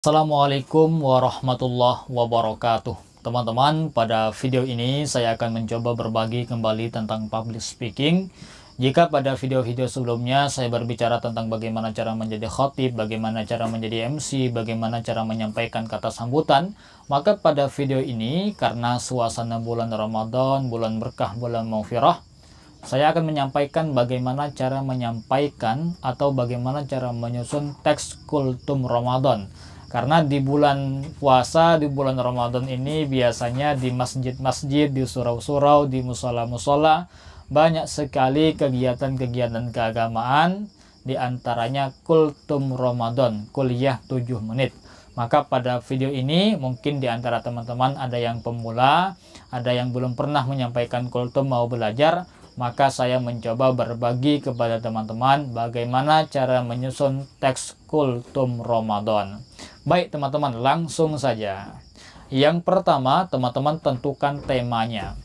Assalamualaikum warahmatullahi wabarakatuh. Teman-teman, pada video ini saya akan mencoba berbagi kembali tentang public speaking. Jika pada video-video sebelumnya saya berbicara tentang bagaimana cara menjadi khatib, bagaimana cara menjadi MC, bagaimana cara menyampaikan kata sambutan, maka pada video ini karena suasana bulan Ramadan, bulan berkah, bulan maghfirah, saya akan menyampaikan bagaimana cara menyampaikan atau bagaimana cara menyusun teks kultum Ramadan. Karena di bulan puasa, di bulan Ramadan ini biasanya di masjid-masjid, di surau-surau, di musola-musola, banyak sekali kegiatan-kegiatan keagamaan, di antaranya kultum Ramadan, kuliah 7 menit. Maka pada video ini mungkin di antara teman-teman ada yang pemula, ada yang belum pernah menyampaikan kultum mau belajar, maka saya mencoba berbagi kepada teman-teman bagaimana cara menyusun teks kultum Ramadan. Baik teman-teman, langsung saja. Yang pertama, teman-teman tentukan temanya.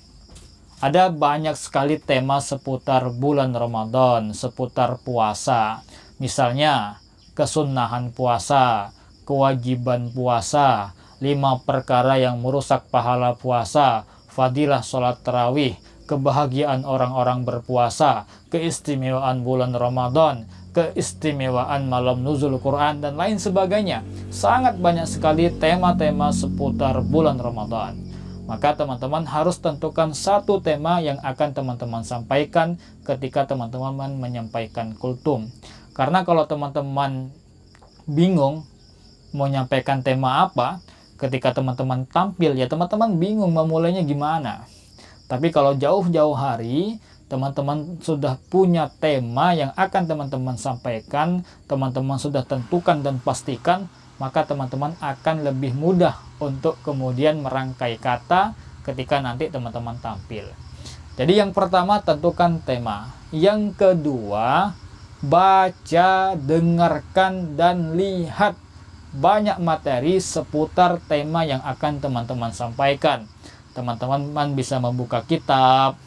Ada banyak sekali tema seputar bulan Ramadan, seputar puasa. Misalnya, kesunahan puasa, kewajiban puasa, 5 perkara yang merusak pahala puasa, fadilah sholat tarawih, kebahagiaan orang-orang berpuasa, keistimewaan bulan Ramadan, keistimewaan malam nuzul Quran, dan lain sebagainya. Sangat banyak sekali tema-tema seputar bulan Ramadan. Maka teman-teman harus tentukan satu tema yang akan teman-teman sampaikan ketika teman-teman menyampaikan kultum. Karena kalau teman-teman bingung mau menyampaikan tema apa, ketika teman-teman tampil, ya teman-teman bingung memulainya gimana. Tapi kalau jauh-jauh hari, teman-teman sudah punya tema yang akan teman-teman sampaikan, teman-teman sudah tentukan dan pastikan, maka teman-teman akan lebih mudah untuk kemudian merangkai kata ketika nanti teman-teman tampil. Jadi yang pertama, tentukan tema. Yang kedua, baca, dengarkan, dan lihat banyak materi seputar tema yang akan teman-teman sampaikan. Teman-teman bisa membuka kitab,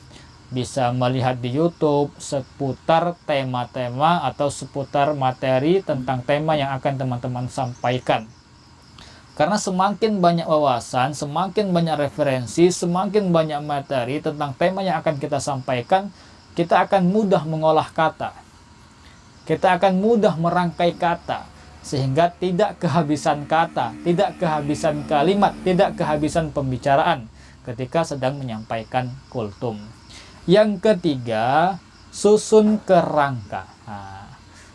bisa melihat di YouTube seputar tema-tema atau seputar materi tentang tema yang akan teman-teman sampaikan. Karena semakin banyak wawasan, semakin banyak referensi, semakin banyak materi tentang tema yang akan kita sampaikan, kita akan mudah mengolah kata. Kita akan mudah merangkai kata, sehingga tidak kehabisan kata, tidak kehabisan kalimat, tidak kehabisan pembicaraan ketika sedang menyampaikan kultum. Yang ketiga, susun kerangka.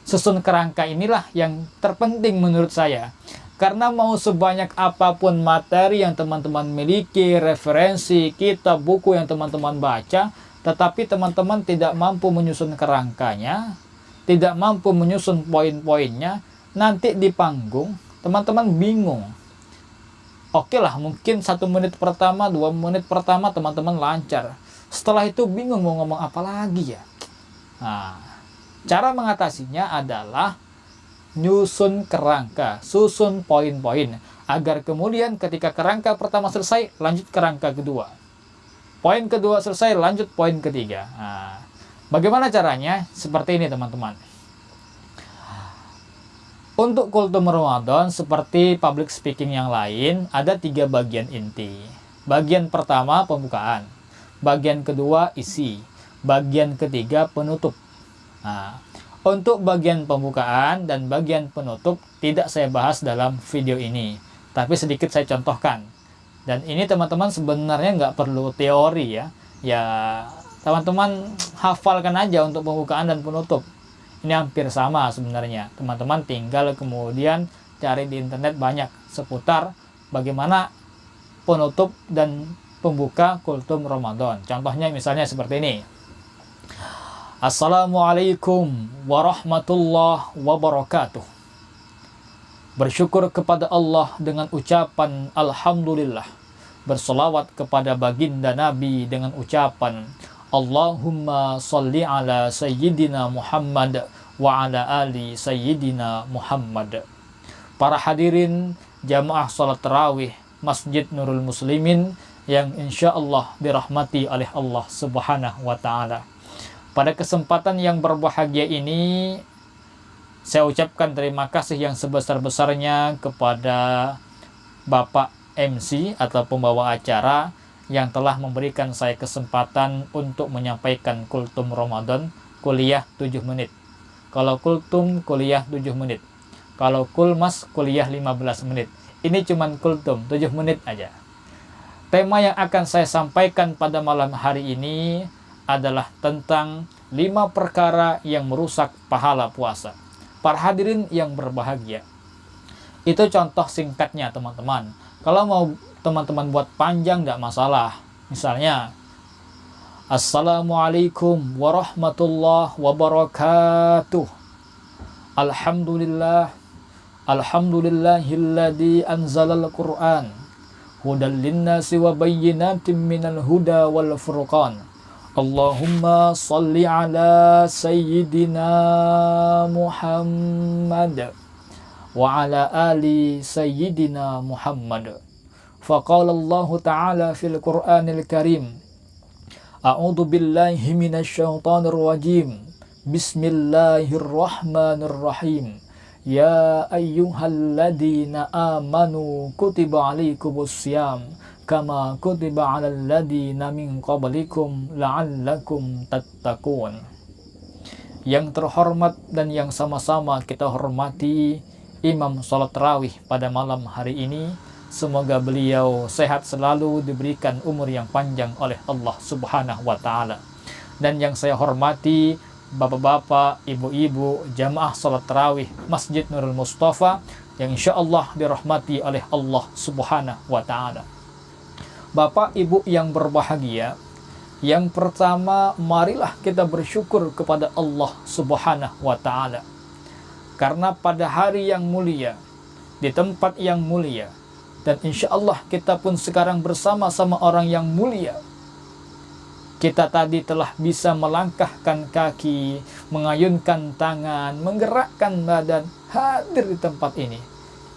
Susun kerangka inilah yang terpenting menurut saya. Karena mau sebanyak apapun materi yang teman-teman miliki, referensi, kitab, buku yang teman-teman baca, tetapi teman-teman tidak mampu menyusun kerangkanya, tidak mampu menyusun poin-poinnya, nanti di panggung teman-teman bingung. Oke lah, mungkin 1 menit pertama, 2 menit pertama teman-teman lancar. Setelah itu bingung mau ngomong apa lagi ya. Nah, cara mengatasinya adalah nyusun kerangka, susun poin-poin, agar kemudian ketika kerangka pertama selesai, lanjut kerangka kedua. Poin kedua selesai, lanjut poin ketiga. Nah, bagaimana caranya? Seperti ini teman-teman. Untuk kultum Ramadan, seperti public speaking yang lain, ada 3 bagian inti. Bagian pertama, pembukaan. Bagian kedua, isi. Bagian ketiga, penutup. Nah, untuk bagian pembukaan dan bagian penutup tidak saya bahas dalam video ini, tapi sedikit saya contohkan. Dan ini teman-teman sebenarnya nggak perlu teori ya. Ya, teman-teman hafalkan aja untuk pembukaan dan penutup. Ini hampir sama sebenarnya. Teman-teman tinggal kemudian cari di internet banyak seputar bagaimana penutup dan pembuka kultum Ramadan. Contohnya misalnya seperti ini. Assalamualaikum warahmatullahi wabarakatuh. Bersyukur kepada Allah dengan ucapan Alhamdulillah. Bersolawat kepada baginda Nabi dengan ucapan Allahumma salli ala Sayyidina Muhammad wa ala ali Sayyidina Muhammad. Para hadirin jamaah salat tarawih Masjid Nurul Muslimin yang insya Allah dirahmati oleh Allah Subhanahu wa Ta'ala. Pada kesempatan yang berbahagia ini, Saya ucapkan terima kasih yang sebesar-besarnya kepada Bapak MC atau pembawa acara yang telah memberikan saya kesempatan untuk menyampaikan kultum Ramadan kuliah 7 menit. Kalau kultum kuliah 7 menit. Kalau kulmas kuliah 15 menit. Ini cuman kultum 7 menit aja. Tema yang akan saya sampaikan pada malam hari ini adalah tentang 5 perkara yang merusak pahala puasa. Para hadirin yang berbahagia, itu contoh singkatnya teman-teman. Kalau mau teman-teman buat panjang tidak masalah. Misalnya, Assalamualaikum warahmatullahi wabarakatuh. Alhamdulillah. Alhamdulillahilladzi anzalal Qur'an hudal linnasi wa bayyinatin minal huda wal furqan. Allahumma salli ala sayyidina Muhammad wa ala ali sayyidina Muhammad. Faqala Allah Ta'ala fil Qur'anil Karim, A'udzu billahi minasy syaithanir rajim. Bismillahirrahmanirrahim. Ya ayyuhalladzina amanu kutiba alaikumussyam kama kutiba 'alal ladzina min qablikum la'allakum tattaqun. Yang terhormat dan yang sama-sama kita hormati Imam Salat Tarawih pada malam hari ini, semoga beliau sehat selalu, diberikan umur yang panjang oleh Allah Subhanahu wa Ta'ala. Dan yang saya hormati bapak-bapak, ibu-ibu, jamaah salat tarawih Masjid Nurul Mustafa yang insya Allah dirahmati oleh Allah Subhanahu wa Ta'ala. Bapak ibu yang berbahagia, yang pertama marilah kita bersyukur kepada Allah Subhanahu wa Ta'ala. Karena pada hari yang mulia, di tempat yang mulia, dan insya Allah kita pun sekarang bersama-sama orang yang mulia. Kita tadi telah bisa melangkahkan kaki, mengayunkan tangan, menggerakkan badan, hadir di tempat ini.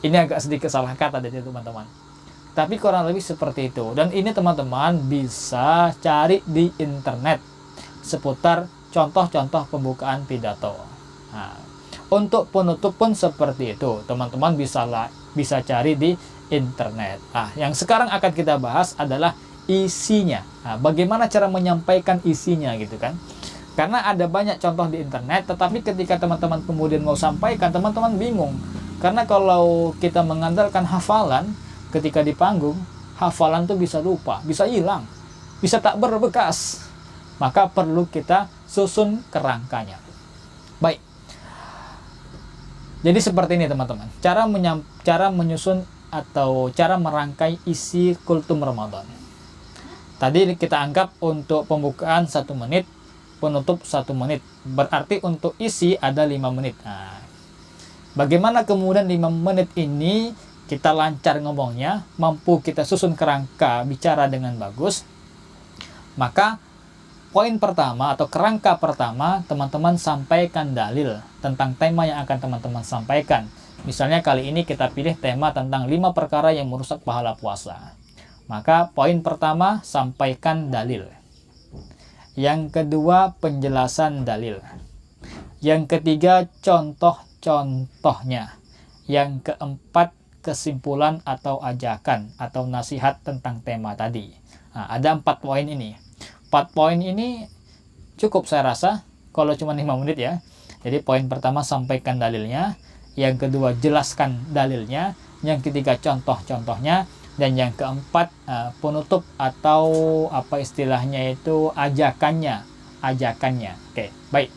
Ini agak sedikit salah kata dari teman-teman, tapi kurang lebih seperti itu. Dan ini teman-teman bisa cari di internet seputar contoh-contoh pembukaan pidato. Nah, untuk penutup pun seperti itu, teman-teman bisa cari di internet. Nah, yang sekarang akan kita bahas adalah isinya. Nah, bagaimana cara menyampaikan isinya gitu kan? Karena ada banyak contoh di internet, tetapi ketika teman-teman kemudian mau sampaikan, teman-teman bingung. Karena kalau kita mengandalkan hafalan, ketika di panggung, hafalan tuh bisa lupa, bisa hilang, bisa tak berbekas. Maka perlu kita susun kerangkanya. Baik. Jadi seperti ini teman-teman, cara menyusun atau cara merangkai isi kultum Ramadan. Tadi kita anggap untuk pembukaan 1 menit, penutup 1 menit. Berarti untuk isi ada 5 menit. Nah, bagaimana kemudian 5 menit ini kita lancar ngomongnya, mampu kita susun kerangka bicara dengan bagus? Maka poin pertama atau kerangka pertama, teman-teman sampaikan dalil tentang tema yang akan teman-teman sampaikan. Misalnya kali ini kita pilih tema tentang 5 perkara yang merusak pahala puasa. Maka poin pertama, sampaikan dalil. Yang kedua, penjelasan dalil. Yang ketiga, contoh-contohnya. Yang keempat, kesimpulan atau ajakan atau nasihat tentang tema tadi. Nah, ada 4 poin ini. 4 poin ini cukup saya rasa kalau cuma 5 menit ya. Jadi poin pertama, sampaikan dalilnya. Yang kedua, jelaskan dalilnya. Yang ketiga, contoh-contohnya. Dan yang keempat, penutup atau apa istilahnya itu, ajakannya. Oke, baik.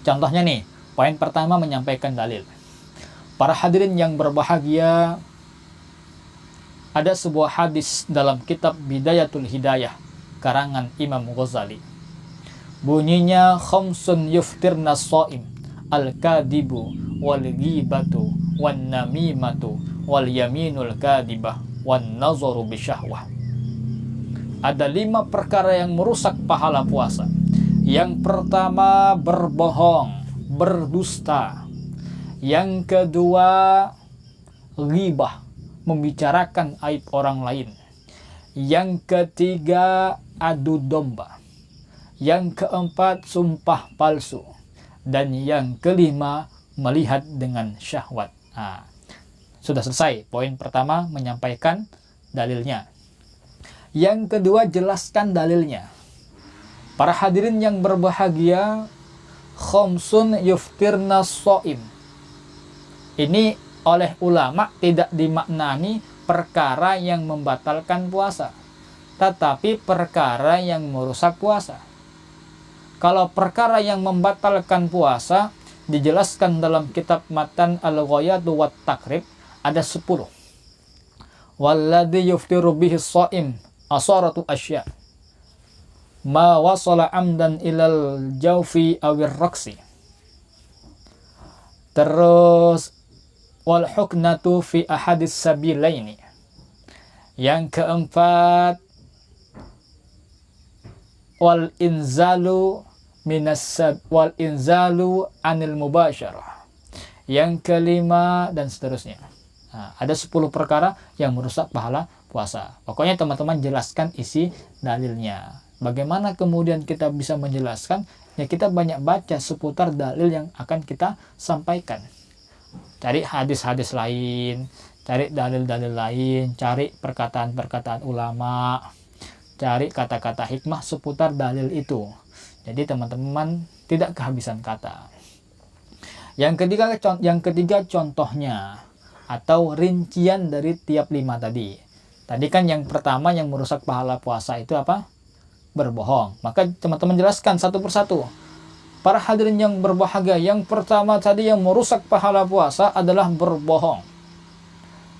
Contohnya nih, poin pertama menyampaikan dalil. Para hadirin yang berbahagia, ada sebuah hadis dalam kitab Bidayatul Hidayah, karangan Imam Ghazali. Bunyinya, khamsun yuftirna shaim, al-kadibu, wal-ghibatu, wan-namimatu, wal-yaminul kadibah, wan-nazaru bisyahwah. Ada 5 perkara yang merusak pahala puasa. Yang pertama, berbohong, berdusta. Yang kedua, ghibah, membicarakan aib orang lain. Yang ketiga, adu domba. Yang keempat, sumpah palsu. Dan yang kelima, melihat dengan syahwat. Nah, sudah selesai. Poin pertama menyampaikan dalilnya. Yang kedua, jelaskan dalilnya. Para hadirin yang berbahagia, khamsun yuftirna shaim. Ini oleh ulama tidak dimaknani perkara yang membatalkan puasa, tetapi perkara yang merusak puasa. Kalau perkara yang membatalkan puasa dijelaskan dalam kitab Matan Al-Ghayatu wat Takrib ada 10. Walladzi yuftiru bihi shaim asaratu asya. Ma wasala amdan ilal jawfi awir raksi. Terus wal huknatu fi ahadis sabilaini. Yang keempat, wal inzalu anil mubasyarah. Yang kelima dan seterusnya. Nah, ada 10 perkara yang merusak pahala puasa. Pokoknya teman-teman jelaskan isi dalilnya. Bagaimana kemudian kita bisa menjelaskan? Ya, kita banyak baca seputar dalil yang akan kita sampaikan. Cari hadis-hadis lain, cari dalil-dalil lain, cari perkataan-perkataan ulama, cari kata-kata hikmah seputar dalil itu. Jadi teman-teman tidak kehabisan kata. Yang ketiga contohnya atau rincian dari tiap 5 tadi. Tadi kan yang pertama yang merusak pahala puasa itu apa? Berbohong. Maka teman-teman jelaskan satu persatu. Para hadirin yang berbahagia, yang pertama tadi yang merusak pahala puasa adalah berbohong.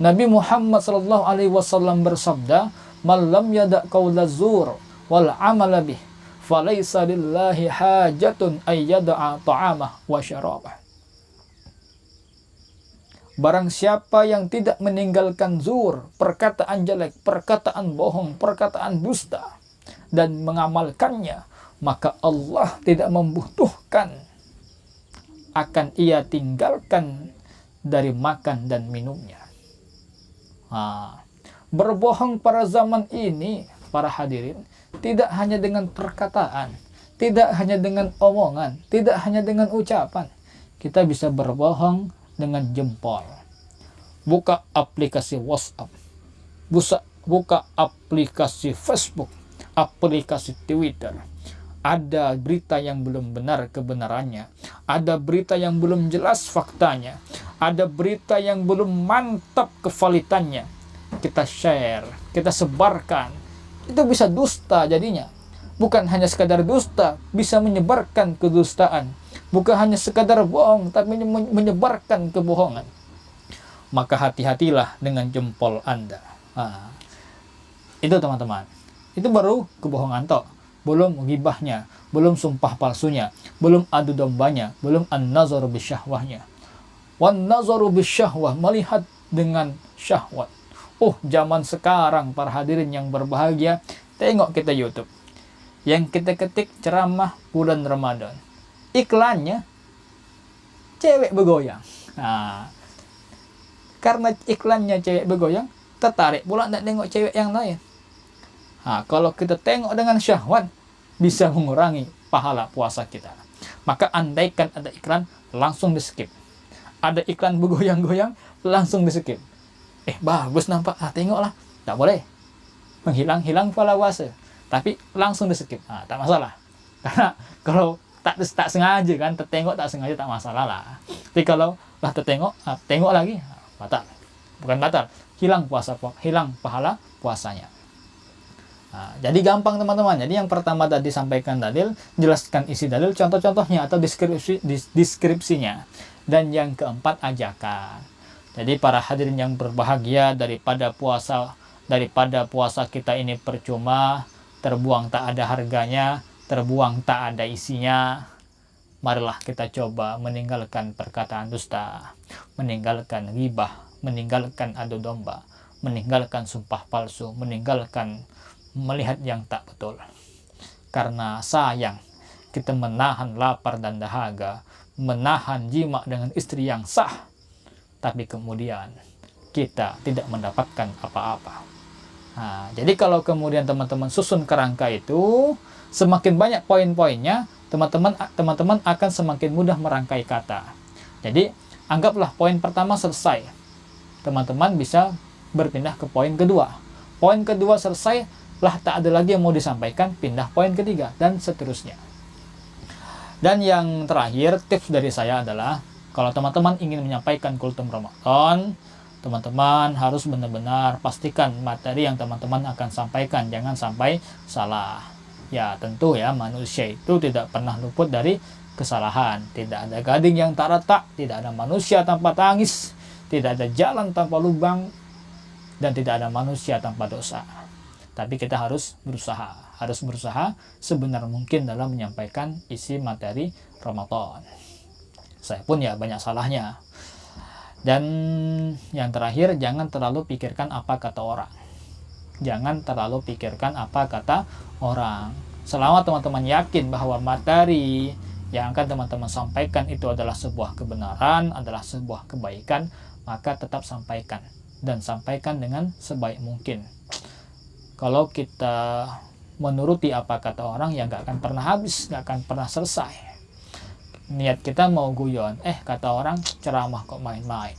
Nabi Muhammad SAW bersabda, "Man lam yada' qaula zur wal 'amala bih, falaysa lillahi hajatun ay yada'a ta'amah wa syarabah." Barang siapa yang tidak meninggalkan zur, perkataan jelek, perkataan bohong, perkataan dusta, dan mengamalkannya, maka Allah tidak membutuhkan akan ia tinggalkan dari makan dan minumnya. Nah, berbohong pada zaman ini, para hadirin, tidak hanya dengan perkataan, tidak hanya dengan omongan, tidak hanya dengan ucapan. Kita bisa berbohong dengan jempol. Buka aplikasi WhatsApp, buka aplikasi Facebook, aplikasi Twitter. Ada berita yang belum benar kebenarannya, ada berita yang belum jelas faktanya, ada berita yang belum mantap kevalitannya. Kita share, kita sebarkan. Itu bisa dusta jadinya. Bukan hanya sekadar dusta, bisa menyebarkan kedustaan. Bukan hanya sekadar bohong, tapi menyebarkan kebohongan. Maka hati-hatilah dengan jempol Anda. Nah, itu teman-teman. Itu baru kebohongan toh. Belum ghibahnya, belum sumpah palsunya, belum adu dombanya, belum an-nazaru bisyahwahnya. Wan-nazaru bisyahwah, melihat dengan syahwat. Oh, zaman sekarang para hadirin yang berbahagia, tengok kita YouTube. Yang kita ketik ceramah bulan Ramadan. Iklannya cewek bergoyang. Nah, karena iklannya cewek bergoyang, tertarik pula nak tengok cewek yang lain. Nah, kalau kita tengok dengan syahwat, bisa mengurangi pahala puasa kita. Maka andaikan ada iklan, langsung di skip. Ada iklan bergoyang-goyang, langsung di skip. Bagus nampak, tengoklah. Tak boleh menghilang-hilang pahala puasa, tapi langsung di skip. Nah, tak masalah. Karena kalau tak sengaja kan, tertengok tak sengaja tak masalah lah. Tapi kalau lah tertengok, tengok lagi, batal. Bukan batal, hilang pahala puasanya. Nah, jadi gampang teman-teman. Jadi yang pertama tadi sampaikan dalil, jelaskan isi dalil, contoh-contohnya atau deskripsinya. Dan yang keempat ajakan. Jadi para hadirin yang berbahagia, daripada puasa kita ini percuma, terbuang tak ada harganya, terbuang tak ada isinya, marilah kita coba meninggalkan perkataan dusta, meninggalkan ghibah, meninggalkan adu domba, meninggalkan sumpah palsu, meninggalkan melihat yang tak betul. Karena sayang, kita menahan lapar dan dahaga, menahan jima dengan istri yang sah, tapi kemudian kita tidak mendapatkan apa-apa. Nah, jadi kalau kemudian teman-teman susun kerangka itu, semakin banyak poin-poinnya, teman-teman akan semakin mudah merangkai kata. Jadi anggaplah poin pertama selesai, teman-teman bisa berpindah ke poin kedua. Poin kedua selesai, lah tak ada lagi yang mau disampaikan, pindah poin ketiga, dan seterusnya. Dan yang terakhir, tips dari saya adalah, kalau teman-teman ingin menyampaikan kultum Ramadan, teman-teman harus benar-benar pastikan materi yang teman-teman akan sampaikan, jangan sampai salah. Ya tentu ya, manusia itu tidak pernah luput dari kesalahan. Tidak ada gading yang tak retak, tidak ada manusia tanpa tangis, tidak ada jalan tanpa lubang, dan tidak ada manusia tanpa dosa. Tapi kita harus berusaha sebenar mungkin dalam menyampaikan isi materi Ramadan. Saya pun ya banyak salahnya. Dan yang terakhir, jangan terlalu pikirkan apa kata orang. Jangan terlalu pikirkan apa kata orang. Selama teman-teman yakin bahwa materi yang akan teman-teman sampaikan itu adalah sebuah kebenaran, adalah sebuah kebaikan, maka tetap sampaikan. Dan sampaikan dengan sebaik mungkin. Kalau kita menuruti apa kata orang, ya nggak akan pernah habis, nggak akan pernah selesai. Niat kita mau guyon, kata orang ceramah kok main-main.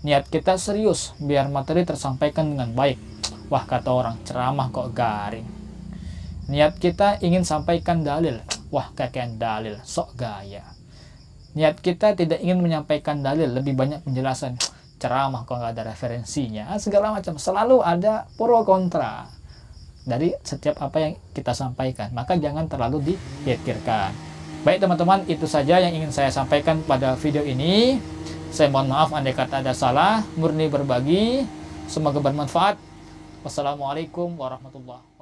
Niat kita serius, biar materi tersampaikan dengan baik. Wah, kata orang ceramah kok garing. Niat kita ingin sampaikan dalil. Wah, kakean dalil, sok gaya. Niat kita tidak ingin menyampaikan dalil, lebih banyak penjelasan. Ceramah kok nggak ada referensinya, segala macam. Selalu ada pro kontra dari setiap apa yang kita sampaikan. Maka jangan terlalu dipikirkan. Baik teman-teman, itu saja yang ingin saya sampaikan pada video ini. Saya mohon maaf andai kata ada salah, murni berbagi. Semoga bermanfaat. Wassalamualaikum warahmatullahi wabarakatuh.